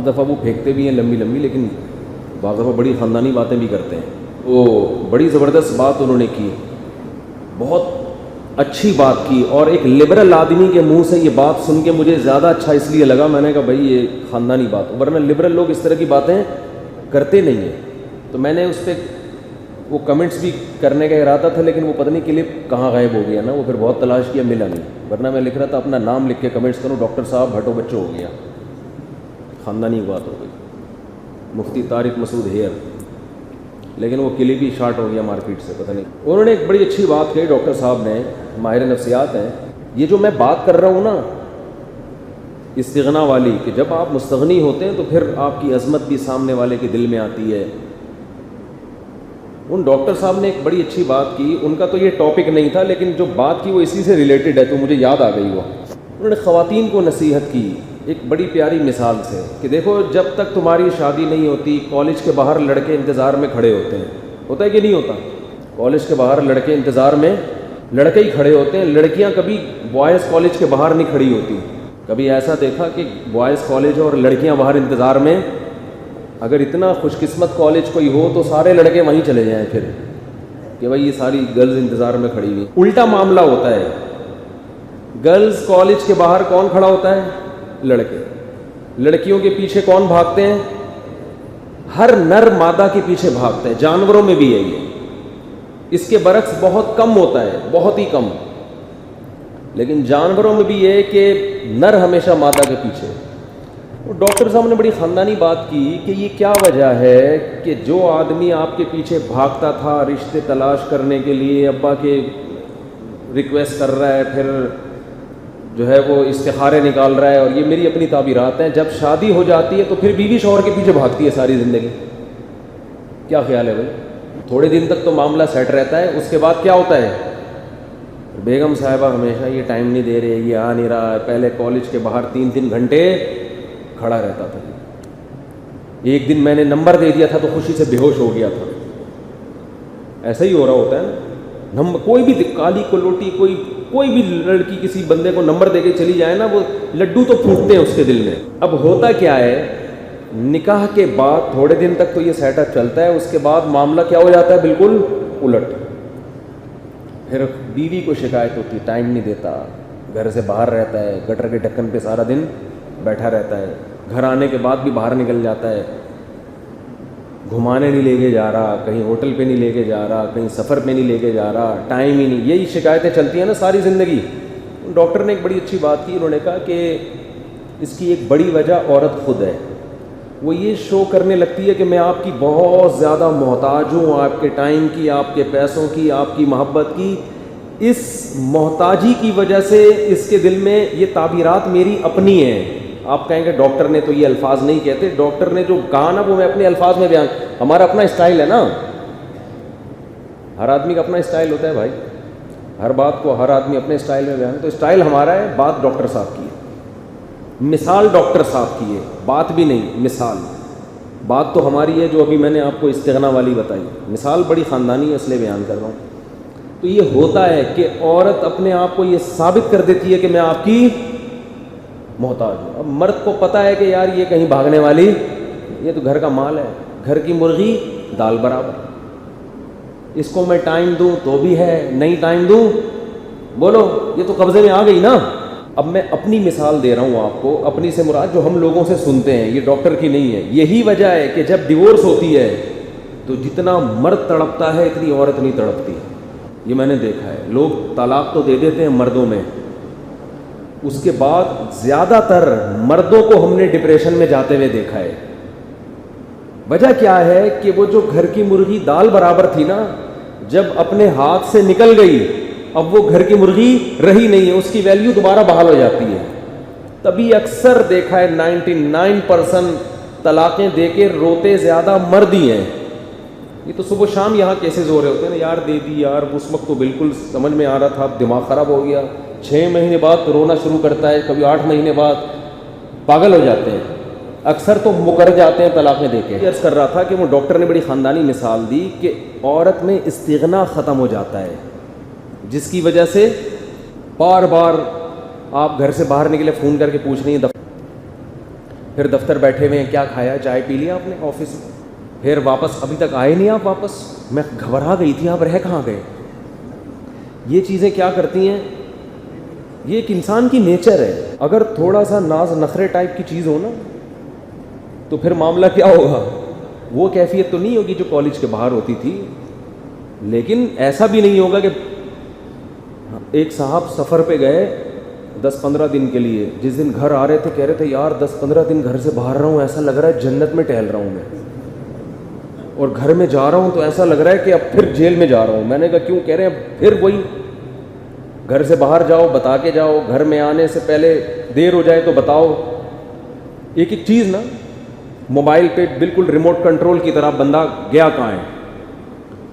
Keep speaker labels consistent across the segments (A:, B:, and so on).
A: بعض دفعہ وہ پھینکتے بھی ہیں لمبی لمبی، لیکن بعض دفعہ بڑی خاندانی باتیں بھی کرتے ہیں. وہ بڑی زبردست بات انہوں نے کی، بہت اچھی بات کی، اور ایک لبرل آدمی کے منہ سے یہ بات سن کے مجھے زیادہ اچھا اس لیے لگا. میں نے کہا بھائی یہ خاندانی بات، ورنہ لبرل لوگ اس طرح کی باتیں کرتے نہیں ہیں. تو میں نے اس پہ وہ کمنٹس بھی کرنے کا ارادہ تھا، لیکن وہ پتہ نہیں کلپ کہاں غائب ہو گیا نا، وہ پھر بہت تلاش کیا ملا نہیں. ورنہ میں لکھ رہا تھا اپنا نام لکھ کے کمنٹس کروں، ڈاکٹر صاحب بھٹو بچو ہو گیا، خاندانی بات ہو گئی، مفتی طارق مسعود ہیئر. لیکن وہ کلپ ہی شارٹ ہو گیا مارکیٹ سے، پتہ نہیں. انہوں نے ایک بڑی اچھی بات کہی ڈاکٹر صاحب نے، ماہر نفسیات ہیں. یہ جو میں بات کر رہا ہوں نا استغنا والی، کہ جب آپ مستغنی ہوتے ہیں تو پھر آپ کی عظمت بھی سامنے والے کے دل میں آتی ہے. ان ڈاکٹر صاحب نے ایک بڑی اچھی بات کی، ان کا تو یہ ٹاپک نہیں تھا لیکن جو بات کی وہ اسی سے ریلیٹڈ ہے تو مجھے یاد آ گئی. وہ انہوں نے خواتین کو نصیحت کی ایک بڑی پیاری مثال سے کہ دیکھو جب تک تمہاری شادی نہیں ہوتی کالج کے باہر لڑکے انتظار میں کھڑے ہوتے ہیں. ہوتا ہے کہ نہیں ہوتا؟ کالج کے باہر لڑکے انتظار میں لڑکے ہی کھڑے ہوتے ہیں، لڑکیاں کبھی بوائز کالج کے باہر نہیں کھڑی ہوتی. کبھی ایسا دیکھا کہ بوائز کالج اور لڑکیاں باہر انتظار میں؟ اگر اتنا خوش قسمت کالج کوئی ہو تو سارے لڑکے وہیں چلے جائیں پھر کہ بھائی یہ ساری گرلز انتظار میں کھڑی ہوئی. الٹا معاملہ ہوتا ہے، گرلز کالج کے باہر کون کھڑا ہوتا ہے؟ لڑکے. لڑکیوں کے پیچھے کون بھاگتے ہیں؟ ہر نر مادہ کے پیچھے بھاگتا ہے. جانوروں میں بھی ہے یہ، اس کے برعکس بہت کم ہوتا ہے، بہت ہی کم. لیکن جانوروں میں بھی یہ کہ نر ہمیشہ مادہ کے پیچھے. ڈاکٹر صاحب نے بڑی خاندانی بات کی کہ یہ کیا وجہ ہے کہ جو آدمی آپ کے پیچھے بھاگتا تھا رشتے تلاش کرنے کے لیے، ابا کے ریکویسٹ کر رہا ہے، پھر جو ہے وہ استخارے نکال رہا ہے، اور یہ میری اپنی تعبیرات ہیں، جب شادی ہو جاتی ہے تو پھر بیوی شوہر کے پیچھے بھاگتی ہے ساری زندگی. کیا خیال ہے بھائی؟ تھوڑے دن تک تو معاملہ سیٹ رہتا ہے، اس کے بعد کیا ہوتا ہے؟ بیگم صاحبہ ہمیشہ یہ ٹائم نہیں دے رہے، یہ آ نہیں رہا ہے. پہلے کالج کے باہر 3 گھنٹے کھڑا رہتا تھا. ایک دن میں نے نمبر دے دیا تھا تو خوشی سے بے ہوش ہو گیا تھا. ایسا ہی ہو رہا ہوتا ہے نا. کوئی بھی کالی کلوٹی کوئی بھی لڑکی کسی بندے کو نمبر دے کے چلی جائے نا، وہ لڈو تو پھوٹتے ہیں اس کے دل میں. اب ہوتا کیا ہے، نکاح کے بعد تھوڑے دن تک تو یہ سیٹ اپ چلتا ہے، اس کے بعد معاملہ کیا ہو جاتا ہے؟ بالکل الٹ. پھر بیوی کو شکایت ہوتی، ٹائم نہیں دیتا، گھر سے باہر رہتا ہے، گٹر کے ڈھکن پہ سارا دن بیٹھا رہتا ہے، گھر آنے کے بعد بھی باہر نکل جاتا ہے، گھمانے نہیں لے کے جا رہا، کہیں ہوٹل پہ نہیں لے کے جا رہا، کہیں سفر پہ نہیں لے کے جا رہا، ٹائم ہی نہیں. یہی شکایتیں چلتی ہیں نا ساری زندگی. ڈاکٹر نے ایک بڑی اچھی بات کی، انہوں نے کہا کہ اس کی ایک بڑی وجہ عورت خود ہے. وہ یہ شو کرنے لگتی ہے کہ میں آپ کی بہت زیادہ محتاج ہوں، آپ کے ٹائم کی، آپ کے پیسوں کی، آپ کی محبت کی. اس محتاجی کی وجہ سے اس کے دل میں یہ تعبیرات میری اپنی ہیں. آپ کہیں گے ڈاکٹر نے تو یہ الفاظ نہیں کہتے، ڈاکٹر نے جو کہا نا وہ میں اپنے الفاظ میں بیان. ہمارا اپنا اسٹائل ہے نا، ہر آدمی کا اپنا اسٹائل ہوتا ہے بھائی، ہر بات کو ہر آدمی اپنے اسٹائل میں بیان. تو اسٹائل ہمارا ہے، بات ڈاکٹر صاحب کی ہے، مثال ڈاکٹر صاحب کی ہے، بات بھی نہیں مثال. بات تو ہماری ہے جو ابھی میں نے آپ کو استغنا والی بتائی، مثال بڑی خاندانی ہے اس لیے بیان کر رہا ہوں. تو یہ ہوتا ہے کہ عورت اپنے آپ کو یہ ثابت کر دیتی ہے کہ میں آپ کی محتاج ہوں. اب مرد کو پتہ ہے کہ یار یہ کہیں بھاگنے والی، یہ تو گھر کا مال ہے، گھر کی مرغی دال برابر. اس کو میں ٹائم دوں تو بھی ہے، نہیں ٹائم دوں بولو یہ تو قبضے میں آ گئی نا. اب میں اپنی مثال دے رہا ہوں آپ کو، اپنی سے مراد جو ہم لوگوں سے سنتے ہیں، یہ ڈاکٹر کی نہیں ہے. یہی وجہ ہے کہ جب ڈیورس ہوتی ہے تو جتنا مرد تڑپتا ہے اتنی عورت نہیں تڑپتی. یہ میں نے دیکھا ہے. لوگ طلاق تو دے دیتے ہیں مردوں میں، اس کے بعد زیادہ تر مردوں کو ہم نے ڈپریشن میں جاتے ہوئے دیکھا ہے. وجہ کیا ہے کہ وہ جو گھر کی مرغی دال برابر تھی نا، جب اپنے ہاتھ سے نکل گئی اب وہ گھر کی مرغی رہی نہیں ہے، اس کی ویلیو دوبارہ بحال ہو جاتی ہے. تبھی اکثر دیکھا ہے 99% طلاقیں دے کے روتے زیادہ مرد ہی ہیں. یہ تو صبح شام یہاں کیسز ہو رہے ہوتے ہیں نا، یار دے دی یار، اس وقت تو بالکل سمجھ میں آ رہا تھا، دماغ خراب ہو گیا. 6 مہینے بعد رونا شروع کرتا ہے، کبھی 8 مہینے بعد پاگل ہو جاتے ہیں. اکثر تو مکر جاتے ہیں طلاقیں دے کے. عرض کر رہا تھا کہ وہ ڈاکٹر نے بڑی خاندانی مثال دی کہ عورت میں استغنا ختم ہو جاتا ہے، جس کی وجہ سے بار بار آپ گھر سے باہر نکلے فون کر کے پوچھ رہی ہیں پھر دفتر بیٹھے ہوئے ہیں, کیا کھایا, چائے پی لیا آپ نے آفس میں, پھر واپس ابھی تک آئے نہیں آپ واپس, میں گھبرا گئی تھی آپ رہ کہاں گئے. یہ چیزیں کیا کرتی ہیں, یہ ایک انسان کی نیچر ہے. اگر تھوڑا سا ناز نخرے ٹائپ کی چیز ہو نا تو پھر معاملہ کیا ہوگا, وہ کیفیت تو نہیں ہوگی جو کالج کے باہر ہوتی تھی, لیکن ایسا بھی نہیں ہوگا کہ ایک صاحب سفر پہ گئے 10-15 دن کے لیے, جس دن گھر آ رہے تھے کہہ رہے تھے یار 10-15 دن گھر سے باہر رہا ہوں, ایسا لگ رہا ہے جنت میں ٹہل رہا ہوں میں, اور گھر میں جا رہا ہوں تو ایسا لگ رہا ہے کہ اب پھر جیل میں جا رہا ہوں. میں نے کہا کیوں, کہہ رہے ہیں پھر وہی گھر سے باہر جاؤ بتا کے جاؤ, گھر میں آنے سے پہلے دیر ہو جائے تو بتاؤ. ایک ایک چیز نا موبائل پہ بالکل ریموٹ کنٹرول کی طرح بندہ گیا کہاں ہے.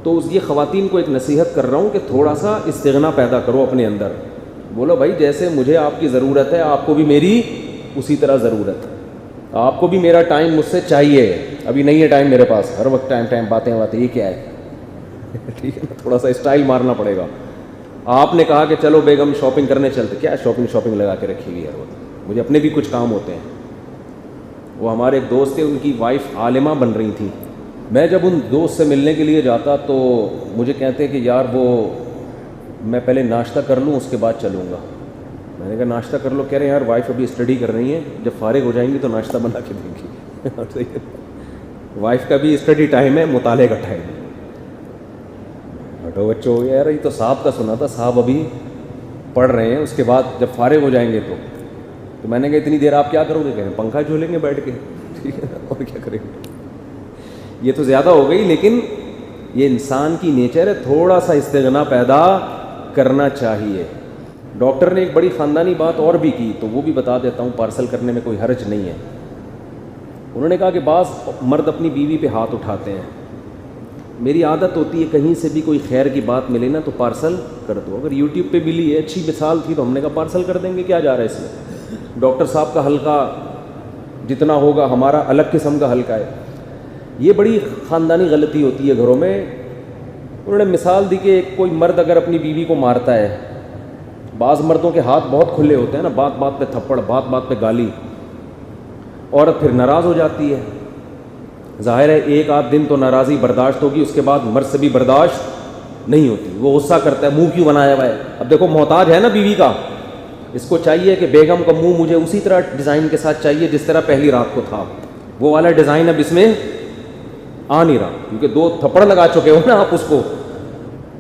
A: تو یہ خواتین کو ایک نصیحت کر رہا ہوں کہ تھوڑا سا استغنا پیدا کرو اپنے اندر. بولو بھائی جیسے مجھے آپ کی ضرورت ہے آپ کو بھی میری اسی طرح ضرورت ہے, آپ کو بھی میرا ٹائم مجھ سے چاہیے. ابھی نہیں ہے ٹائم میرے پاس, ہر وقت ٹائم باتیں یہ کیا ہے ٹھیک ہے نا, تھوڑا سا اسٹائل مارنا پڑے گا. آپ نے کہا کہ چلو بیگم شاپنگ کرنے چلتے, کیا شاپنگ لگا کے رکھی ہوئی ہے, مجھے اپنے بھی کچھ کام ہوتے ہیں. وہ ہمارے ایک دوست تھے, ان کی وائف عالمہ بن رہی تھیں. میں جب ان دوست سے ملنے کے لیے جاتا تو مجھے کہتے کہ یار وہ میں پہلے ناشتہ کر لوں اس کے بعد چلوں گا. میں نے کہا ناشتہ کر لو, کہہ رہے ہیں یار وائف ابھی اسٹڈی کر رہی ہیں, جب فارغ ہو جائیں گی تو ناشتہ بنا کے دیں گی. وائف کا بھی اسٹڈی ٹائم ہے, مطالعے کا ٹائم ہے. ہٹو بچوں, یار یہ تو صاحب کا سنا تھا, صاحب ابھی پڑھ رہے ہیں, اس کے بعد جب فارغ ہو جائیں گے تو میں نے کہا اتنی دیر آپ کیا کرو گے, کہیں پنکھا جھولیں گے بیٹھ کے, ٹھیک ہے نا, اور کیا کریں گے. یہ تو زیادہ ہو گئی, لیکن یہ انسان کی نیچر ہے, تھوڑا سا استغنا پیدا کرنا چاہیے. ڈاکٹر نے ایک بڑی خاندانی بات اور بھی کی, تو وہ بھی بتا دیتا ہوں, پارسل کرنے میں کوئی حرج نہیں ہے. انہوں نے کہا کہ بعض مرد اپنی بیوی پہ ہاتھ اٹھاتے ہیں. میری عادت ہوتی ہے کہیں سے بھی کوئی خیر کی بات ملے نا تو پارسل کر دو. اگر یوٹیوب پہ ملی ہے, اچھی مثال تھی, تو ہم نے کہا پارسل کر دیں گے, کیا جا رہا ہے اس میں. ڈاکٹر صاحب کا حلقہ جتنا ہوگا ہمارا الگ قسم کا حلقہ ہے. یہ بڑی خاندانی غلطی ہوتی ہے گھروں میں. انہوں نے مثال دی کہ کوئی مرد اگر اپنی بیوی کو مارتا ہے, بعض مردوں کے ہاتھ بہت کھلے ہوتے ہیں نا, بات بات پہ تھپڑ, بات بات پہ گالی, عورت پھر ناراض ہو جاتی ہے. ظاہر ہے ایک آدھ دن تو ناراضی برداشت ہوگی, اس کے بعد مرد سے بھی برداشت نہیں ہوتی, وہ غصہ کرتا ہے, منہ کیوں بنایا ہوا ہے. اب دیکھو محتاج ہے نا بیوی کا, اس کو چاہیے کہ بیگم کا منہ مجھے اسی طرح ڈیزائن کے ساتھ چاہیے جس طرح پہلی رات کو تھا. وہ والا ڈیزائن اب اس میں آ نہیں رہا, کیونکہ 2 تھپڑ لگا چکے ہو نا آپ اس کو.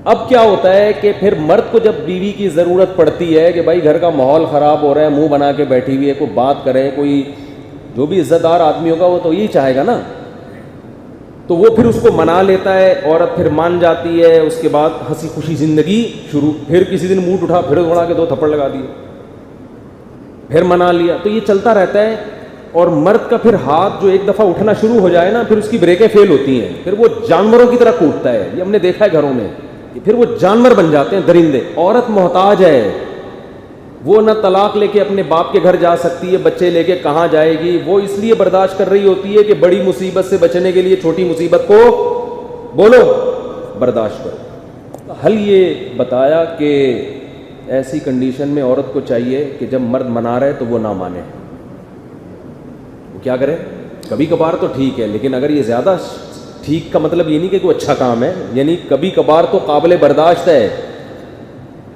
A: اب کیا ہوتا ہے کہ پھر مرد کو جب بیوی کی ضرورت پڑتی ہے کہ بھائی گھر کا ماحول خراب ہو رہا ہے, منہ بنا کے بیٹھی ہوئی ہے, کوئی بات کرے, کوئی جو بھی عزت دار آدمی ہوگا وہ تو یہی چاہے گا نا, تو وہ پھر اس کو منا لیتا ہے, عورت پھر مان جاتی ہے, اس کے بعد ہنسی خوشی زندگی شروع. پھر کسی دن موڈ اٹھا, پھر دوڑا کے 2 تھپڑ لگا دیے, پھر منا لیا, تو یہ چلتا رہتا ہے. اور مرد کا پھر ہاتھ جو ایک دفعہ اٹھنا شروع ہو جائے نا, پھر اس کی بریکیں فیل ہوتی ہیں, پھر وہ جانوروں کی طرح کوٹتا ہے. یہ ہم نے دیکھا ہے گھروں میں, کہ پھر وہ جانور بن جاتے ہیں, درندے. عورت محتاج ہے, وہ نہ طلاق لے کے اپنے باپ کے گھر جا سکتی ہے, بچے لے کے کہاں جائے گی. وہ اس لیے برداشت کر رہی ہوتی ہے کہ بڑی مصیبت سے بچنے کے لیے چھوٹی مصیبت کو بولو برداشت کرو. حل یہ بتایا کہ ایسی کنڈیشن میں عورت کو چاہیے کہ جب مرد منا رہے تو وہ نہ مانے. وہ کیا کرے, کبھی کبھار تو ٹھیک ہے, لیکن اگر یہ زیادہ ٹھیک کا مطلب یہ نہیں کہ کوئی اچھا کام ہے, یعنی کبھی کبھار تو قابل برداشت ہے.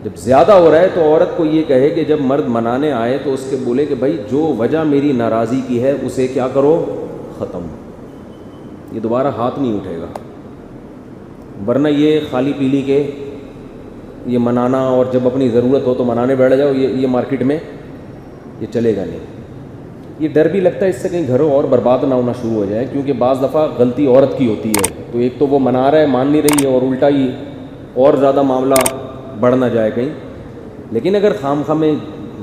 A: جب زیادہ ہو رہا ہے تو عورت کو یہ کہے کہ جب مرد منانے آئے تو اس کے بولے کہ بھائی جو وجہ میری ناراضی کی ہے اسے کیا کرو, ختم. یہ دوبارہ ہاتھ نہیں اٹھے گا. ورنہ یہ خالی پیلی کے یہ منانا اور جب اپنی ضرورت ہو تو منانے بیٹھ جاؤ, یہ مارکیٹ میں یہ چلے گا نہیں. یہ ڈر بھی لگتا ہے اس سے کہیں گھروں اور برباد نہ ہونا شروع ہو جائے, کیونکہ بعض دفعہ غلطی عورت کی ہوتی ہے. تو ایک تو وہ منا رہا ہے, مان نہیں رہی ہے, اور الٹا ہی اور زیادہ معاملہ بڑھ نہ جائے کہیں. لیکن اگر خام خواہ میں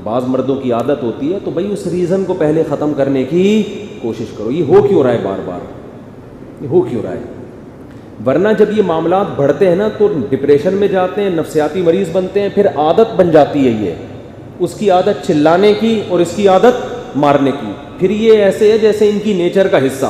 A: بعض مردوں کی عادت ہوتی ہے تو بھائی اس ریزن کو پہلے ختم کرنے کی کوشش کرو. یہ ہو کیوں رہا ہے بار بار, یہ ہو کیوں رہا ہے. ورنہ جب یہ معاملات بڑھتے ہیں نا تو ڈپریشن میں جاتے ہیں, نفسیاتی مریض بنتے ہیں, پھر عادت بن جاتی ہے. یہ اس کی عادت چلانے کی اور اس کی عادت مارنے کی. پھر یہ ایسے ہے جیسے ان کی نیچر کا حصہ.